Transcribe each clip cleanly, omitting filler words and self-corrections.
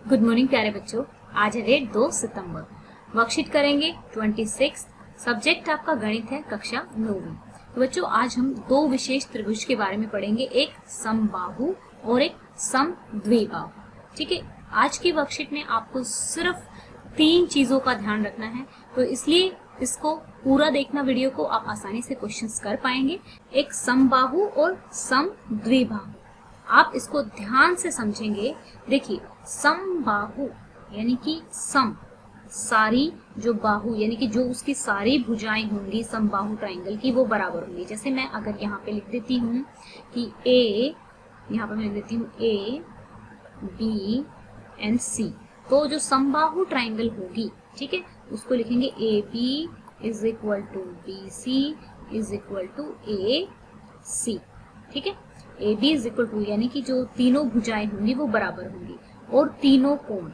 Good morning प्यारे बच्चों। आज है डेट 2 सितंबर। वर्कशीट करेंगे 26। सब्जेक्ट आपका गणित है, कक्षा 9वीं। तो बच्चों आज हम दो विशेष त्रिभुज के बारे में पढ़ेंगे, एक समबाहु और एक समद्विबाहु। ठीक है, आज की वर्कशीट में आपको सिर्फ 3 चीजों का ध्यान रखना है, तो इसलिए इसको पूरा देखना वीडियो को, आप आसानी से क्वेश्चंस कर पाएंगे। एक समबाहु और समद्विबाहु, आप इसको ध्यान से समझेंगे। देखिए, समबाहु यानी कि सम सारी जो बाहु यानी कि जो उसकी सारी भुजाएं होंगी समबाहु ट्राइंगल की, वो बराबर होंगी। जैसे मैं अगर यहाँ पे लिख देती हूँ कि ए, यहाँ पे मैं लिख देती हूँ ए बी एंड सी, तो जो समबाहु ट्राइंगल होगी, ठीक है, उसको लिखेंगे A B is equal to B C is equal to A C. ठीक है, A B is equal to यानी कि जो तीनों भुजाएं होंगी वो बराबर होंगी, और तीनों कोण,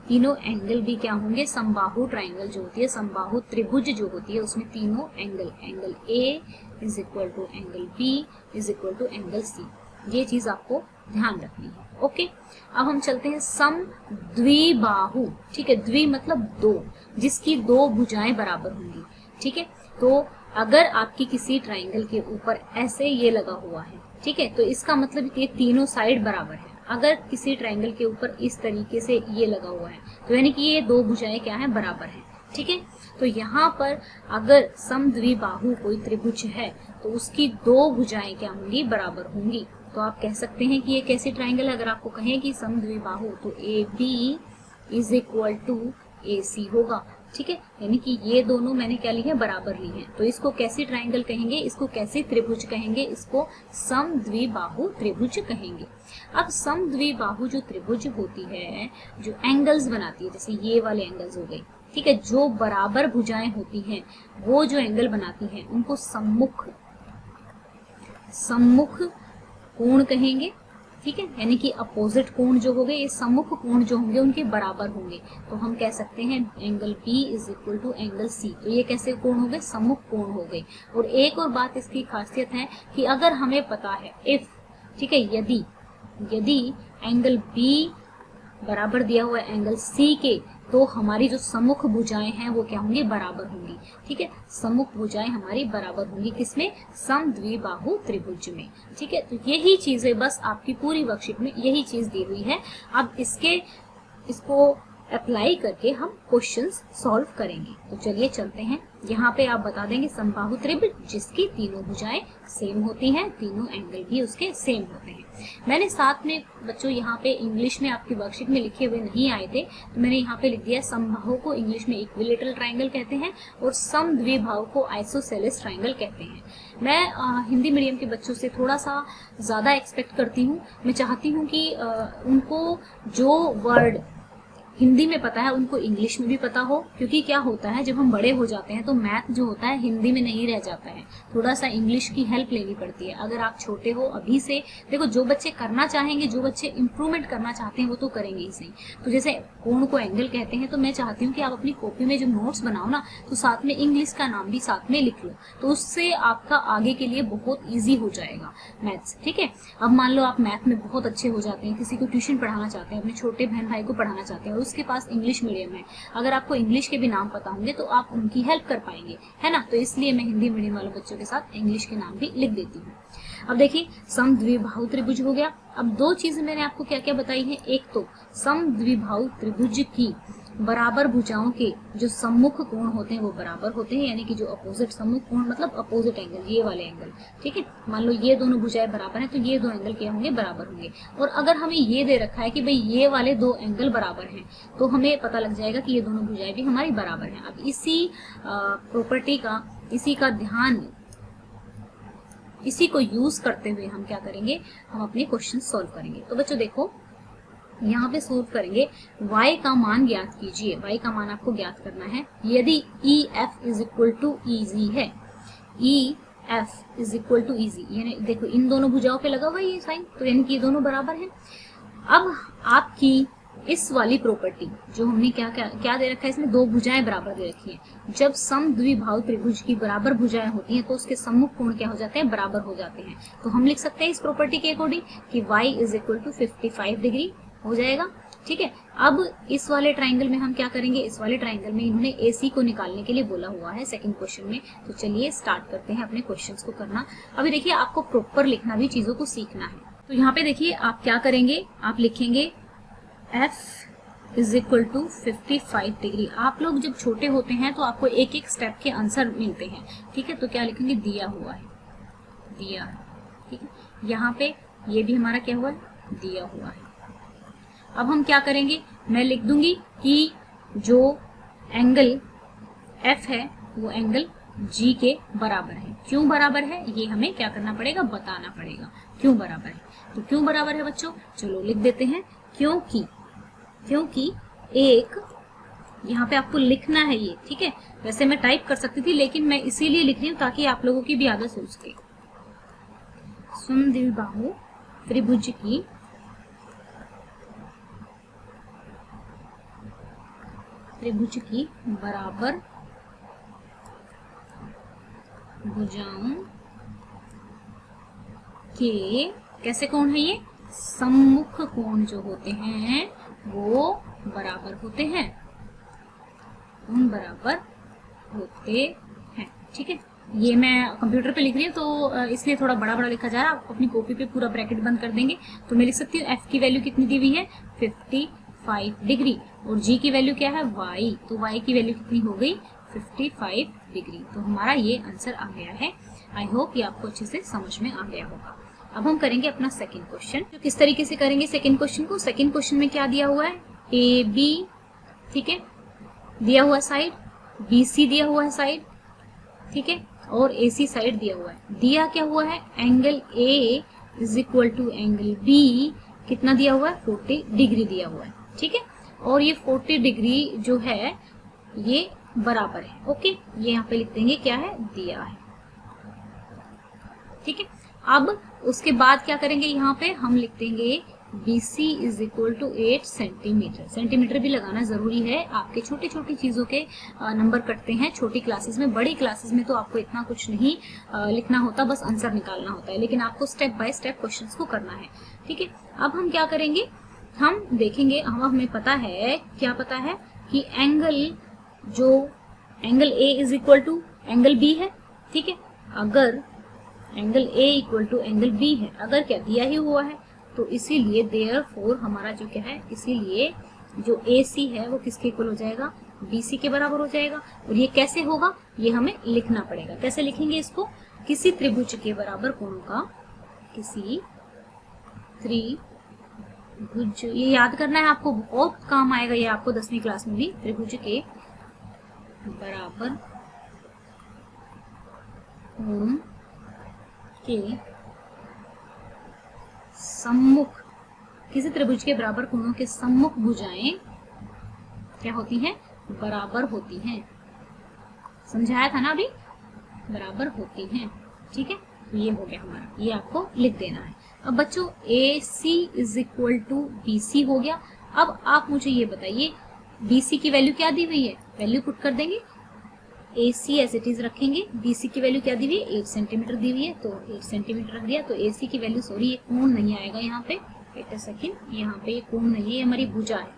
तीनों एंगल भी क्या होंगे, समबाहु ट्राइंगल जो होती है, समबाहु त्रिभुज जो होती है, उसमें तीनों angle, angle A is equal to angle B is equal to angle C. ये चीज आपको ध्यान रखनी है। ओके, अब हम चलते हैं समद्विबाहु। ठीक है, द्वि मतलब दो, जिसकी दो भुजाएं बराबर होंगी। ठीक है, तो अगर आपकी किसी ट्राइंगल के ऊपर ऐसे ये लगा हुआ है, ठीक है, तो इसका मतलब कि तीनों साइड बराबर है। अगर किसी ट्राइंगल के ऊपर इस तरीके से ये लगा हुआ है, तो यानी कि ये दो भुजाएं क्या है, बराबर है। ठीक है, तो यहाँ पर अगर समद्विबाहु कोई त्रिभुज है तो उसकी दो भुजाएं क्या होंगी, बराबर होंगी। तो आप कह सकते हैं कि ये कैसी ट्राइंगल है। अगर आपको कहें कि समद्विबाहु, तो A B is equal to A C होगा। ठीक है, यानी कि ये दोनों मैंने क्या ली है, बराबर ली है। तो इसको कैसी ट्राइंगल कहेंगे, इसको कैसी त्रिभुज कहेंगे, इसको समद्विबाहु त्रिभुज कहेंगे। अब समद्विबाहु जो त्रिभुज होती है, जो एंगल्स बनाती है, जैसे ये वाले एंगल्स हो गए, ठीक है, जो बराबर भुजाएं होती हैं, वो जो एंगल बनाती हैं, उनको सम्मुख कोण कहेंगे। ठीक है, यानी कि अपोजिट कोण जो हो गए, ये सम्मुख कोण जो होंगे उनके बराबर होंगे। तो हम कह सकते हैं angle B is equal to angle C. तो ये कैसे कोण हो गए, सम्मुख कोण हो गए। और एक और बात इसकी खासियत है कि अगर हमें पता है इफ, ठीक है, यदि एंगल बी बराबर दिया हुआ है एंगल सी के, तो हमारी जो सम्मुख भुजाएं हैं वो क्या होंगी, बराबर होंगी। ठीक है, सम्मुख भुजाएं हमारी बराबर होंगी, किसमें, समद्विबाहु त्रिभुज में। ठीक है, तो यही चीजें बस आपकी पूरी वर्कशीट में यही चीज दी हुई है। अब इसको अप्लाई करके हम क्वेश्चंस सॉल्व करेंगे। तो चलिए चलते हैं। यहाँ पे आप बता देंगे समबाहु त्रिभुज जिसकी तीनों भुजाएं सेम होती हैं, तीनों एंगल भी उसके सेम होते हैं। मैंने साथ में बच्चों यहाँ पे इंग्लिश में आपकी वर्कशीट में लिखे हुए नहीं आए थे, तो मैंने यहाँ पे लिख दिया, समबाहु को इंग्लिश में इक्विलेटरल ट्राइंगल कहते हैं और समद्विबाहु को आइसोसेलेस ट्राइंगल कहते हैं। मैं हिंदी मीडियम के बच्चों से थोड़ा सा ज्यादा एक्सपेक्ट करती हूँ। मैं चाहती हूँ कि उनको जो वर्ड हिंदी में पता है उनको इंग्लिश में भी पता हो, क्योंकि क्या होता है, जब हम बड़े हो जाते हैं तो मैथ जो होता है हिंदी में नहीं रह जाता है, थोड़ा सा इंग्लिश की हेल्प लेनी पड़ती है। अगर आप छोटे हो अभी से, देखो जो बच्चे करना चाहेंगे, जो बच्चे इंप्रूवमेंट करना चाहते हैं वो तो करेंगे ही सही। तो जैसे कोण को एंगल कहते हैं, तो मैं चाहती हूँ कि आप अपनी कॉपी में जो नोट्स बनाओ ना, तो साथ में इंग्लिश का नाम भी साथ में लिख लो, तो उससे आपका आगे के लिए बहुत ईजी हो जाएगा मैथ्स। ठीक है, अब मान लो आप मैथ में बहुत अच्छे हो जाते हैं, किसी को ट्यूशन पढ़ाना चाहते हैं, अपने छोटे बहन भाई को पढ़ाना चाहते हैं, और उसके पास इंग्लिश मीडियम है, अगर आपको इंग्लिश के भी नाम पता होंगे तो आप उनकी हेल्प कर पाएंगे, है ना। तो इसलिए मैं हिंदी मीडियम वाले बच्चों के साथ इंग्लिश के नाम भी लिख देती हूँ। अब देखिए, समद्विबाहु त्रिभुज हो गया। अब दो चीजें मैंने आपको क्या क्या बताई है, एक तो समद्विबाहु त्रिभुज की बराबर भुजाओं के जो सम्मुख कोण होते हैं वो बराबर होते हैं, यानी कि जो अपोजिट सम्मुख कोण मतलब अपोजिट एंगल, ये वाले एंगल। ठीक है, मान लो ये दोनों भुजाएं बराबर हैं, तो ये दो एंगल क्या होंगे, बराबर होंगे। और अगर हमें ये दे रखा है कि भाई ये वाले दो एंगल बराबर हैं, तो हमें पता लग जाएगा कि ये दोनों भुजाएं भी हमारी बराबर हैं। अब इसी प्रॉपर्टी का, इसी का ध्यान, इसी को यूज करते हुए हम क्या करेंगे, हम अपने क्वेश्चन सॉल्व करेंगे। तो बच्चों देखो, यहाँ पे सोल्व करेंगे, y का मान ज्ञात कीजिए। y का मान आपको ज्ञात करना है। यदि EF is equal to EG है, EF is equal to EG, यानी देखो इन दोनों भुजाओं पे लगा हुआ ये साइन, तो यानी कि ये दोनों बराबर हैं। अब आपकी इस वाली प्रॉपर्टी जो हमने क्या दे रखा है, इसमें दो भुजाएं बराबर दे रखी हैं। जब समद्विबाहु त्रिभुज की बराबर भुजाएं होती हैं तो उसके सम्मुख कोण क्या हो जाते हैं, बराबर हो जाते हैं। तो हम लिख सकते हैं इस प्रॉपर्टी के अकॉर्डिंग कि y is equal to 55 degree हो जाएगा। ठीक है। अब इस वाले ट्राइंगल में हम क्या करेंगे, इस वाले ट्राइंगल में इन्होंने AC को निकालने के लिए बोला हुआ है सेकंड क्वेश्चन में। तो चलिए स्टार्ट करते हैं अपने क्वेश्चंस को करना। अभी देखिए आपको प्रॉपर लिखना भी चीजों को सीखना है। तो यहाँ पे देखिए आप क्या करेंगे, आप लिखेंगे F is equal to 55 degree. आप लोग जब छोटे होते हैं तो आपको एक एक स्टेप के आंसर मिलते हैं, ठीक है। तो क्या लिखेंगे, दिया हुआ है, दिया है, ठीक है। यहाँ पे ये भी हमारा क्या हुआ है, दिया हुआ है। अब हम क्या करेंगे, मैं लिख दूंगी कि जो एंगल F है वो एंगल G के बराबर है। क्यों बराबर है ये हमें क्या करना पड़ेगा, बताना पड़ेगा क्यों बराबर है। तो क्यों बराबर है बच्चों, चलो लिख देते हैं। क्योंकि एक, यहाँ पे आपको लिखना है ये, ठीक है। वैसे मैं टाइप कर सकती थी लेकिन मैं इसीलिए लिख रही हूँ ताकि आप लोगों की भी आदत हो सके। समद्विबाहु त्रिभुज की बराबर भुजाओं के कैसे कोण है, ये सम्मुख कोण जो होते हैं वो बराबर होते हैं, कोण बराबर होते हैं, ठीक है। ये मैं कंप्यूटर पे लिख रही हूँ तो इसलिए थोड़ा बड़ा बड़ा लिखा जा रहा है। आप अपनी कॉपी पे पूरा ब्रैकेट बंद कर देंगे तो मैं लिख सकती हूँ F की वैल्यू कितनी दी हुई है, 55 डिग्री, और G की वैल्यू क्या है, Y। तो Y की वैल्यू कितनी हो गई, 55 डिग्री। तो हमारा ये आंसर आ गया है। आई होप ये आपको अच्छे से समझ में आ गया होगा। अब हम करेंगे अपना सेकंड क्वेश्चन। तो किस तरीके से करेंगे सेकंड क्वेश्चन को, सेकंड क्वेश्चन में क्या दिया हुआ है, AB, ठीक है, दिया हुआ साइड, BC दिया हुआ है साइड, ठीक है, और AC साइड दिया हुआ है। दिया क्या हुआ है, angle A is equal to angle B कितना दिया हुआ है, 40 डिग्री दिया हुआ है, ठीक है। और ये 40 डिग्री जो है ये बराबर है, ओके। ये यहाँ पे लिख देंगे क्या है, दिया है, ठीक है। अब उसके बाद क्या करेंगे, यहाँ पे हम लिख देंगे BC is equal to 8 centimetre. Centimetre भी लगाना जरूरी है, आपके छोटी छोटी चीजों के नंबर कटते हैं छोटी क्लासेस में। बड़ी क्लासेस में तो आपको इतना कुछ नहीं लिखना होता, बस आंसर निकालना होता है, लेकिन आपको स्टेप बाय स्टेप क्वेश्चंस को करना है, ठीक है। अब हम क्या करेंगे, हम देखेंगे, हमें पता है, क्या पता है कि angle A is equal to angle B है, ठीक है। अगर angle A equal to angle B है, अगर क्या दिया ही हुआ है, तो इसीलिए देयरफॉर हमारा जो क्या है, इसीलिए जो AC है वो किसके इक्वल हो जाएगा, BC के बराबर हो जाएगा। और ये कैसे होगा, ये हमें लिखना पड़ेगा। कैसे लिखेंगे इसको, किसी त्रिभुज के बराबर कोणों का, किसी त्रिभुज, ये याद करना है आपको, बहुत काम आएगा ये आपको 10वीं क्लास में भी। त्रिभुज के बराबर कोण के सम्मुख, किसी त्रिभुज के बराबर कोणों के सम्मुख भुजाएं क्या होती हैं, बराबर होती हैं। समझाया था ना अभी, बराबर होती हैं, ठीक है। तो ये हो गया हमारा, ये आपको लिख देना है। अब बच्चों AC is equal to BC हो गया। अब आप मुझे ये बताइए BC की वैल्यू क्या दी हुई है, वैल्यू पुट कर देंगे, AC एज इट इज रखेंगे। BC की वैल्यू क्या दी हुई है, 8 सेंटीमीटर दी हुई है, तो 8 सेंटीमीटर रख दिया। तो AC की वैल्यू, सॉरी ये कोण नहीं आएगा यहाँ पे, वेट अ सेकंड, यहाँ पे ये कोण नहीं है, ये हमारी भुजा है,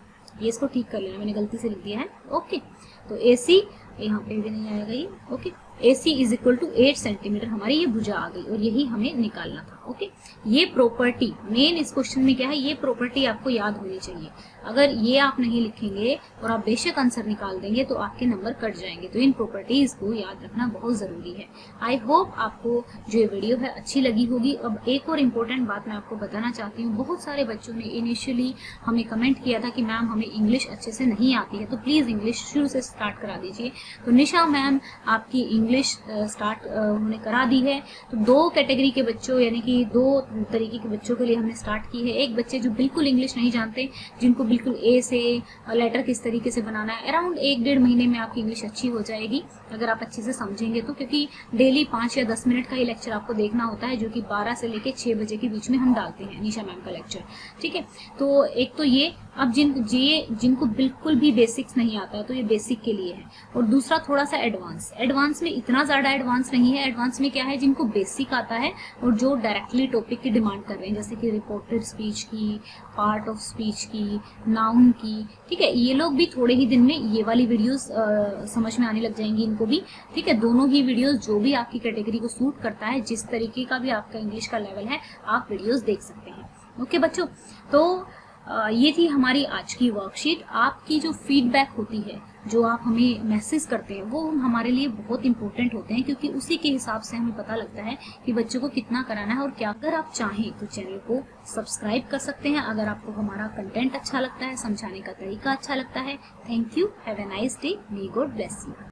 ये इसको ठीक कर लेना, मैंने गलती से लिख दिया है, ओके। तो AC यहाँ पे भी नहीं आएगा ये, okay. AC is equal to 8 centimetre हमारी ये भुजा आ गई, और यही हमें निकालना था, ओके। ये प्रॉपर्टी मेन इस क्वेश्चन में क्या है, ये प्रॉपर्टी आपको याद होनी चाहिए। अगर ये आप नहीं लिखेंगे और आप बेशक आंसर निकाल देंगे तो आपके नंबर कट जाएंगे। तो इन प्रॉपर्टीज को याद रखना बहुत जरूरी है। आई होप आपको जो ये वीडियो है अच्छी लगी होगी। अब एक और इम्पोर्टेंट बात मैं आपको बताना चाहती हूँ, बहुत सारे बच्चों ने इनिशियली हमें कमेंट किया था कि मैम हमें इंग्लिश अच्छे से नहीं आती है, तो प्लीज इंग्लिश शुरू से स्टार्ट करा दीजिए। तो निशा मैम आपकी इंग्लिश स्टार्ट उन्होंने करा दी है। तो 2 कैटेगरी के बच्चों, यानी कि 2 तरीके के बच्चों के लिए हमने स्टार्ट की है। एक बच्चे जो बिल्कुल इंग्लिश नहीं जानते, जिनको बिल्कुल ए से लेटर किस तरीके से बनाना है, अराउंड 1-1.5 महीने में आपकी इंग्लिश अच्छी हो जाएगी अगर आप अच्छे से समझेंगे तो। क्योंकि डेली 5 या 10 मिनट का ही लेक्चर आपको देखना होता है, जो कि 12 से लेके 6 बजे के बीच में हम डालते हैं निशा मैम का लेक्चर, ठीक है। तो एक तो ये, अब जिनको बिल्कुल भी बेसिक्स नहीं आता है तो ये बेसिक के लिए है। और दूसरा थोड़ा सा एडवांस में इतना ज़्यादा एडवांस नहीं है। एडवांस में क्या है, जिनको बेसिक आता है और जो डायरेक्टली टॉपिक की डिमांड कर रहे हैं, जैसे कि रिपोर्टेड स्पीच की, पार्ट ऑफ स्पीच की, नाउन की, ठीक है, ये लोग भी थोड़े ही दिन में ये वाली वीडियोस समझ में आने लग जाएंगी इनको भी, ठीक है। दोनों ही वीडियोस जो भी आपकी कैटेगरी को सूट करता है, जिस तरीके का भी आपका इंग्लिश का लेवल है, आप वीडियोस देख सकते हैं। ओके बच्चों, तो ये थी हमारी आज की वर्कशीट। आपकी जो फीडबैक होती है, जो आप हमें मैसेज करते हैं, वो हमारे लिए बहुत इंपॉर्टेंट होते हैं, क्योंकि उसी के हिसाब से हमें पता लगता है कि बच्चों को कितना कराना है और क्या। अगर आप चाहें तो चैनल को सब्सक्राइब कर सकते हैं, अगर आपको हमारा कंटेंट अच्छा लगता है, समझाने का तरीका अच्छा लगता है। Thank you, have a nice day, may God bless you.